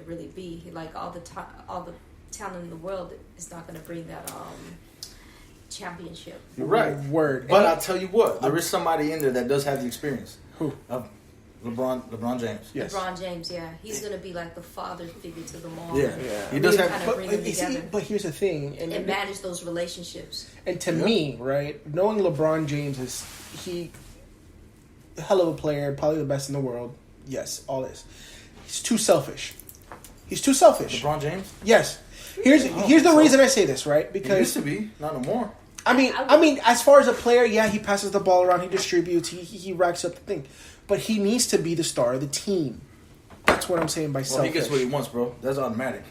really be. Like all the talent in the world is not going to bring that championship. You're right. Word. But I'll tell you what, there is somebody in there that does have the experience. Who? LeBron James. Yes. LeBron James, yeah. He's going to be like the father figure to them all. Yeah. He does have... bring them together. But here's the thing. And manage those relationships. And to me, right, knowing LeBron James a hell of a player, probably the best in the world. Yes, all this. He's too selfish. LeBron James? Yes. Here's the reason I say this, right? Because he used to be, not no more. I mean, as far as a player, yeah, he passes the ball around, he distributes, he racks up the thing. But he needs to be the star of the team. That's what I'm saying by selfish. He gets what he wants, bro. That's automatic.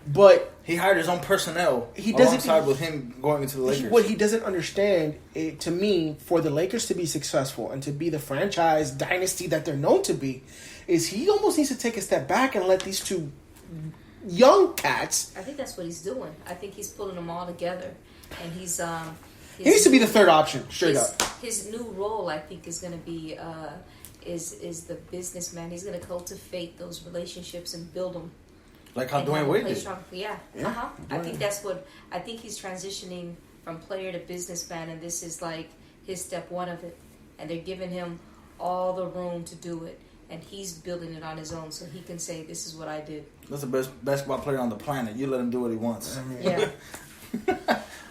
But he hired his own personnel alongside with him going into the Lakers. What he doesn't understand, to me, for the Lakers to be successful and to be the franchise dynasty that they're known to be, is he almost needs to take a step back and let these two young cats... I think that's what he's doing. I think he's pulling them all together. And he needs to be the third option, straight up. His new role, I think, is going to be... is the businessman. He's going to cultivate those relationships and build them. Like how Dwayne Wade did. Yeah. I think that's what... I think he's transitioning from player to businessman, and this is like his step one of it. And they're giving him all the room to do it. And he's building it on his own, so he can say, this is what I did. That's the best basketball player on the planet. You let him do what he wants. Yeah.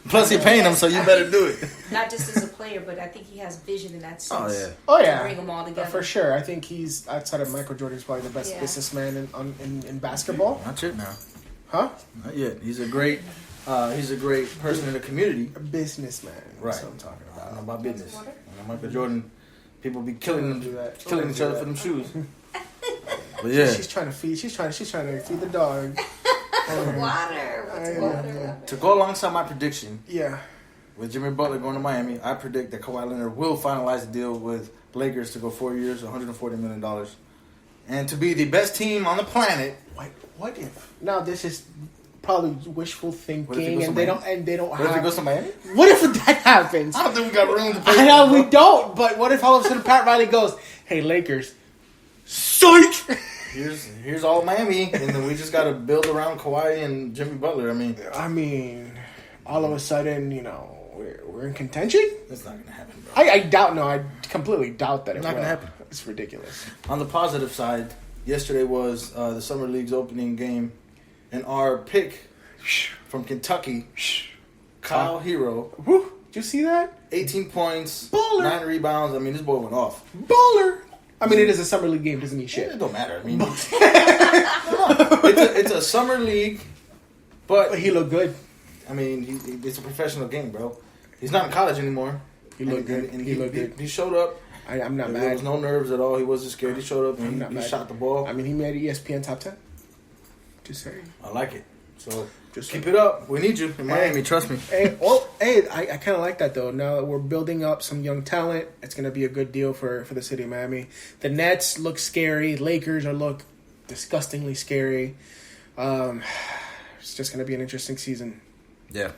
Plus, you're paying him, so you better do it. Not just as a player, but I think he has vision in that sense. Oh, yeah. To bring them all together. For sure. I think he's, outside of Michael Jordan, he's probably the best businessman in basketball. Not yet now. Huh? Not yet. He's a great person in the community. A businessman. Right. That's what I'm talking about. I don't know about business. Michael Jordan, people be killing each other for them shoes. But yeah. She's trying to feed the dog. Water. To go alongside my prediction, yeah, with Jimmy Butler going to Miami, I predict that Kawhi Leonard will finalize the deal with Lakers to go 4 years, $140 million, and to be the best team on the planet. What if? Now this is probably wishful thinking, and they don't What if he goes to Miami? What if that happens? I don't think we got room to pay. I know we don't, but what if all of a sudden Pat Riley goes, "Hey Lakers, psych." Here's all Miami, and then we just got to build around Kawhi and Jimmy Butler. I mean, all of a sudden, we're in contention. That's not gonna happen, bro. I doubt. No, I completely doubt that. It's not gonna happen. It's ridiculous. On the positive side, yesterday was the Summer League's opening game, and our pick from Kentucky, Kyle Hero. Woo! Did you see that? 18 points, Baller. 9 rebounds. I mean, this boy went off. Baller. I mean, it is a summer league game. Doesn't mean shit. It don't matter. I mean, it's a summer league, but he looked good. I mean, it's a professional game, bro. He's not in college anymore. He looked good. And he looked good. He showed up. I'm not mad. There was no nerves at all. He wasn't scared. He showed up and he shot the ball. I mean, he made ESPN top 10. Just saying. I like it. So just keep it up. We need you in Miami. Trust me. I kind of like that though. Now that we're building up some young talent, it's going to be a good deal for the city of Miami. The Nets look scary. Lakers look disgustingly scary. It's just going to be an interesting season. Yeah.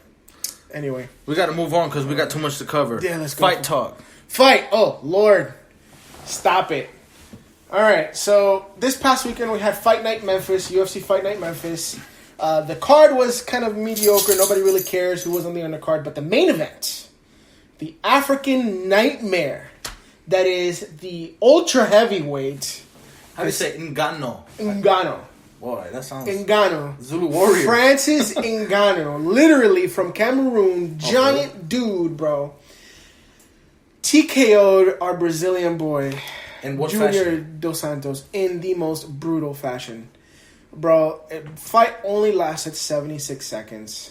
Anyway, we got to move on because we got too much to cover. Yeah, let's go. Fight talk. Fight. Oh Lord, stop it. All right. So this past weekend we had Fight Night Memphis, UFC Fight Night Memphis. The card was kind of mediocre. Nobody really cares who was on the undercard. But the main event, the African Nightmare, that is the ultra heavyweight. How do you say Ngannou? Ngannou. Boy, that sounds... Ngannou. Zulu warrior. Francis Ngannou. Literally from Cameroon. Giant dude, bro. TKO'd our Brazilian boy. In what Junior fashion? Dos Santos. In the most brutal fashion. Bro, fight only lasted 76 seconds.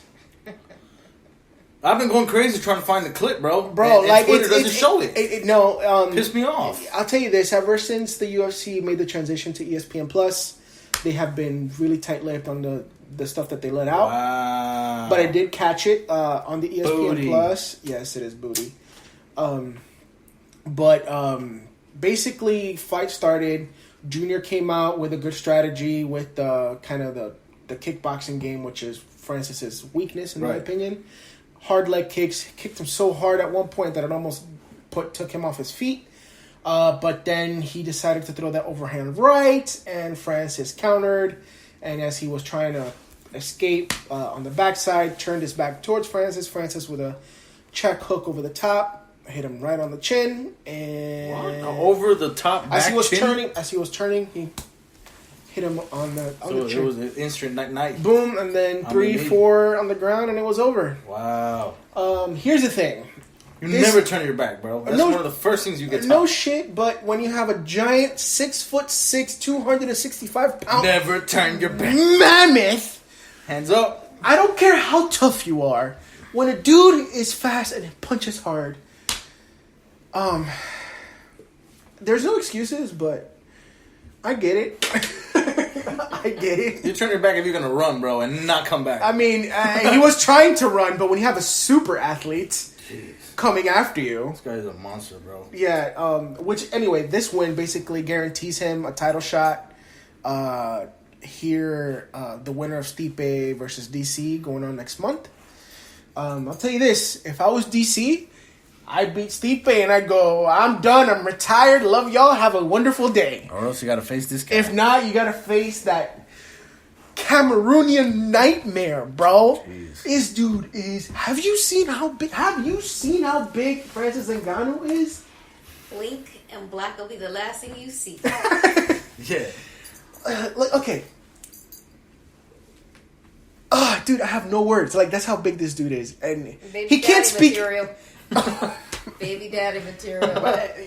I've been going crazy trying to find the clip, bro. Bro, and Twitter doesn't show it. Pissed me off. I'll tell you this. Ever since the UFC made the transition to ESPN Plus, they have been really tight-lipped on the stuff that they let out. Wow. But I did catch it on the ESPN Booty. Plus. Yes, it is booty. Basically, fight started. Junior came out with a good strategy with the kickboxing game, which is Francis's weakness, in my opinion. Hard leg kicks. Kicked him so hard at one point that it almost took him off his feet. But then he decided to throw that overhand right, and Francis countered. And as he was trying to escape on the backside, turned his back towards Francis. Francis with a check hook over the top, hit him right on the chin, and over the top. As he was turning, he hit him on the chin. It was an instant night. Boom, and then 3-4 on the ground, and it was over. Wow. Here's the thing. You never turn your back, bro. That's one of the first things you get taught. No shit, but when you have a giant 6'6", 265 pound, never turn your back. Mammoth. Hands up. I don't care how tough you are. When a dude is fast and punches hard, there's no excuses, but I get it. I get it. You turn your back if you're gonna run, bro, and not come back. I mean, he was trying to run, but when you have a super athlete coming after you, this guy is a monster, bro. Yeah. Which anyway, this win basically guarantees him a title shot. Here, the winner of Stipe versus DC going on next month. I'll tell you this: if I was DC, I'd beat Stipe and I'd go, I'm done, I'm retired, love y'all, have a wonderful day. Or else you gotta face this guy. If not, you gotta face that Cameroonian nightmare, bro. Jeez. This dude is. Have you seen how big Francis Ngannou is? Blink and black will be the last thing you see. Yeah. Okay. Dude, I have no words. Like, that's how big this dude is, and he can't speak. Baby daddy material.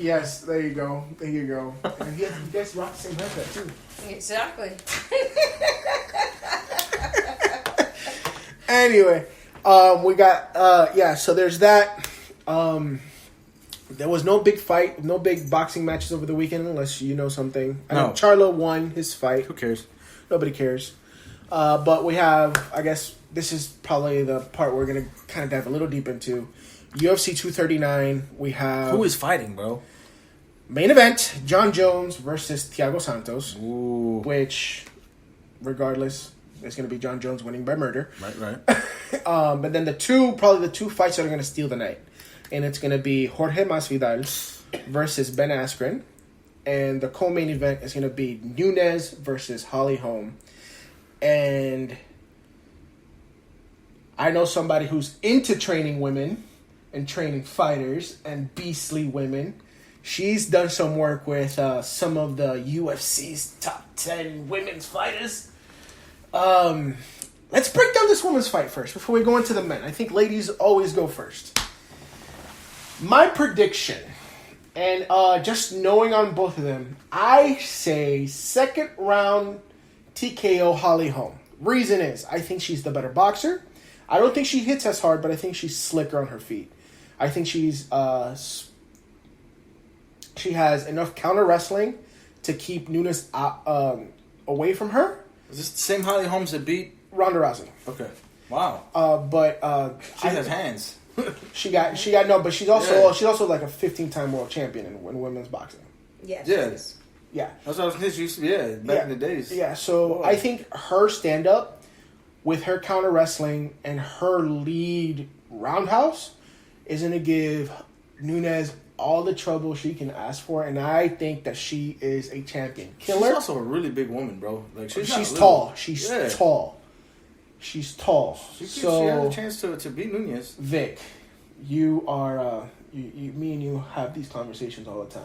Yes, there you go. There you go. And he gets rock the same haircut too. Exactly. Anyway, we got So there's that. There was no big fight, no big boxing matches over the weekend, unless you know something. I know Charlo won his fight. Who cares? Nobody cares. But we have, I guess, this is probably the part we're gonna kind of dive a little deep into. UFC 239. We have who is fighting, bro? Main event: John Jones versus Thiago Santos. Ooh. Which, regardless, it's gonna be John Jones winning by murder. Right. But then the two fights that are gonna steal the night, and it's gonna be Jorge Masvidal versus Ben Askren, and the co-main event is gonna be Nunes versus Holly Holm. And I know somebody who's into training women and training fighters and beastly women. She's done some work with some of the UFC's top 10 women's fighters. Let's break down this women's fight first before we go into the men. I think ladies always go first. My prediction, and just knowing on both of them, I say second round TKO Holly Holm. Reason is, I think she's the better boxer. I don't think she hits as hard, but I think she's slicker on her feet. I think she has enough counter wrestling to keep Nunes away from her. Is this the same Holly Holmes that beat Ronda Rousey? Okay. Wow. But she has hands. She got no, but she's also like a 15-time world champion in women's boxing. Yes. Yeah. That's what I was thinking. Back in the days. Yeah, so I think her stand-up with her counter wrestling and her lead roundhouse is going to give Nunes all the trouble she can ask for, and I think that she is a champion killer. She's also a really big woman, bro. Like she's tall. She's tall. She's tall. She has a chance to beat Nunes. Vic, you are me and you have these conversations all the time.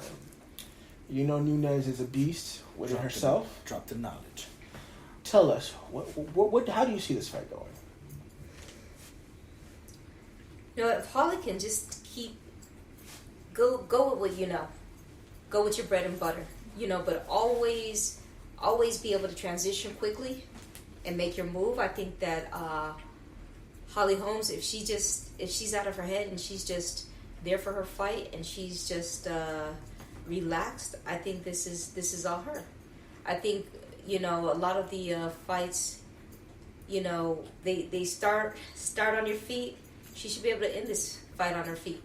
You know Nunes is a beast within herself. Drop the knowledge. Tell us, what? How do you see this fight going? You know, if Holly can just go with what you know, go with your bread and butter, but always be able to transition quickly and make your move. I think that Holly Holmes, if she's out of her head and she's just there for her fight and she's just relaxed, I think this is all her. I think a lot of the fights, they start on your feet. She should be able to end this fight on her feet.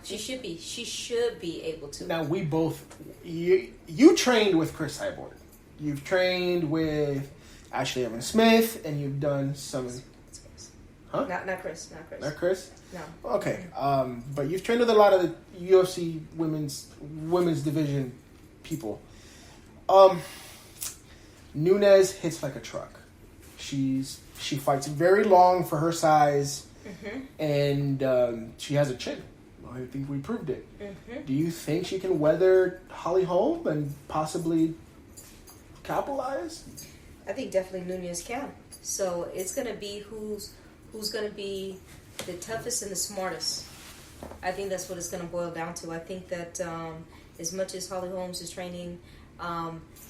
She should be able to. Now we both you trained with Chris Cyborg. You've trained with Ashley Evans Smith, and you've done some. Huh? Not Chris. Not Chris? No. Okay. But you've trained with a lot of the UFC women's division people. Nunes hits like a truck. She fights very long for her size, and she has a chin. I think we proved it. Do you think she can weather Holly Holm and possibly capitalize? I think definitely Nunes can. So it's going to be who's going to be the toughest and the smartest. I think that's what it's going to boil down to. I think that as much as Holly Holmes is training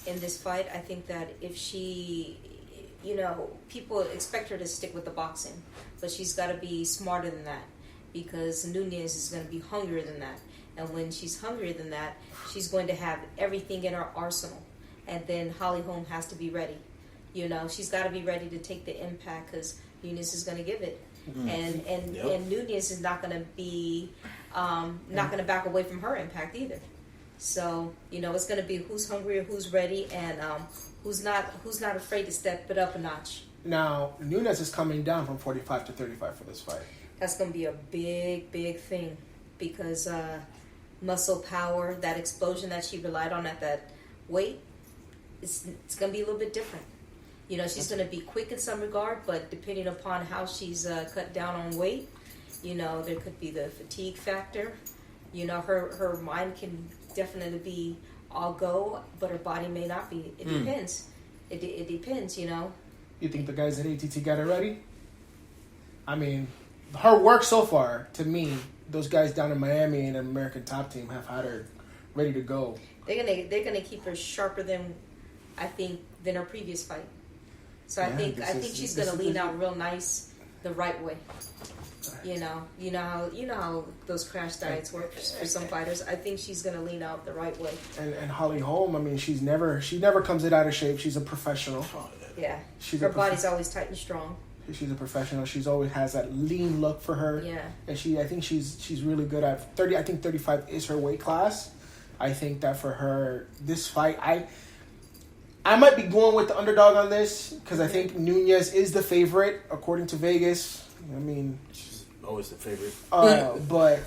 in this fight, I think that if she, people expect her to stick with the boxing, but she's got to be smarter than that, because Nunes is going to be hungrier than that. And when she's hungrier than that, she's going to have everything in her arsenal. And then Holly Holm has to be ready. She's got to be ready to take the impact, because Nunes is going to give it. And Nunes is not going to be not going to back away from her impact either. So it's going to be who's hungry or who's ready, and who's not afraid to step it up a notch. Now Nunes is coming down from 45 to 35 for this fight. That's going to be a big thing, because muscle power, that explosion that she relied on at that weight, it's going to be a little bit different. She's going to be quick in some regard, but depending upon how she's cut down on weight, there could be the fatigue factor. Her mind can definitely be all go, but her body may not be. It depends. It depends, You think the guys at ATT got her ready? I mean, her work so far, to me, those guys down in Miami and the American Top Team have had her ready to go. They're gonna keep her sharper than her previous fight. So I think she's gonna lean out real nice, the right way. You know how those crash diets work for some fighters. I think she's gonna lean out the right way. And Holly Holm, I mean, she never comes out of shape. She's a professional. Yeah, her body's always tight and strong. She's a professional. She's always has that lean look for her. Yeah. And I think she's really good at 30. I think 35 is her weight class. I think that for her, this fight, I might be going with the underdog on this, because I think Nunes is the favorite according to Vegas. I mean, she's always the favorite. But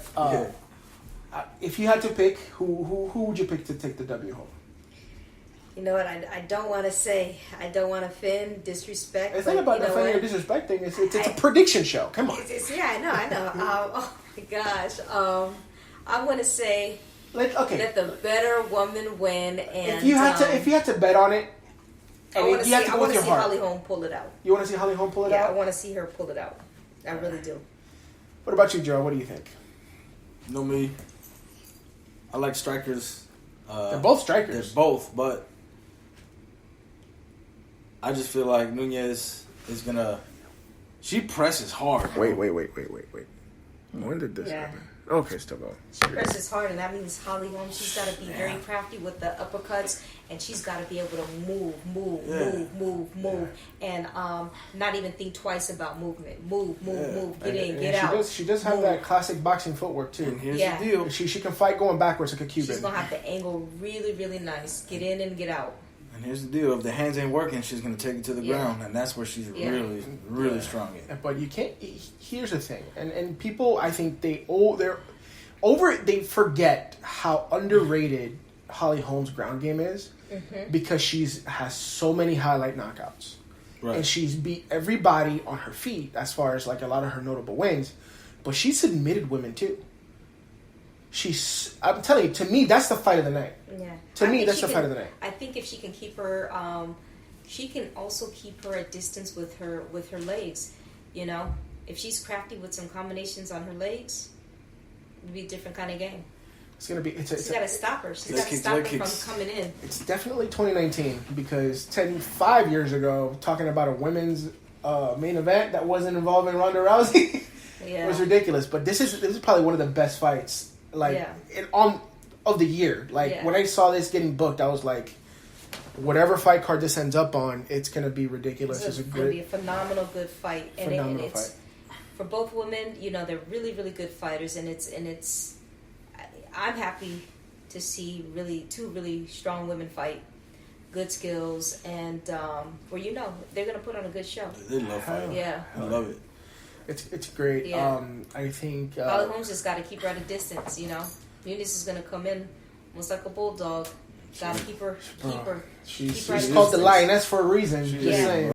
if you had to pick, who would you pick to take the W home? You know what? I don't want to say. I don't want to offend, disrespect. It's not about offending or disrespecting. It's a prediction show. Come on. I know. Oh my gosh. I'm going to say let the better woman win. And if you had to bet on it, I want to see Holly Holm pull it out. You want to see Holly Holm pull it out? Yeah, I want to see her pull it out. I really do. What about you, Joe? What do you think? Me. I like strikers. They're both strikers. They're both, but I just feel like Nunes is gonna. She presses hard. Wait. When did this happen? Okay, still going. She presses hard, and that means Holly Holm, she's got to be very crafty with the uppercuts, and she's got to be able to move, and not even think twice about movement. Move, get in, get out. She does have that classic boxing footwork too. And here's the deal: she can fight going backwards like a Cuban. She's gonna have to angle really, really nice. Get in and get out. And here's the deal: if the hands ain't working, she's gonna take it to the ground, and that's where she's really strong in. But you can't. Here's the thing, and people, I think they forget how underrated Holly Holm's ground game is, because has so many highlight knockouts, right. And she's beat everybody on her feet as far as like a lot of her notable wins, but she submitted women too. I'm telling you, to me, that's the fight of the night. Yeah. To me, that's the fight of the night. I think if she can keep her, she can also keep her at distance with her legs. If she's crafty with some combinations on her legs, it'd be a different kind of game. It's gonna be. She's got to stop her. She's got to stop her from coming in. It's definitely 2019, because 5 years ago, talking about a women's main event that wasn't involving Ronda Rousey was ridiculous. But this is probably one of the best fights. Of the year. When I saw this getting booked, I was like, whatever fight card this ends up on, it's going to be ridiculous. It's going to be a phenomenal good fight. And it's for both women, they're really, really good fighters, and it's I'm happy to see two really strong women fight, good skills, and they're going to put on a good show. They love fighting. Yeah. I love it. It's great. Yeah. I think Holly Holmes just got to keep her at a distance. Nunes is going to come in almost like a bulldog. Gotta keep her. She's keep her called the distance. Lioness for a reason. Just Yeah. saying.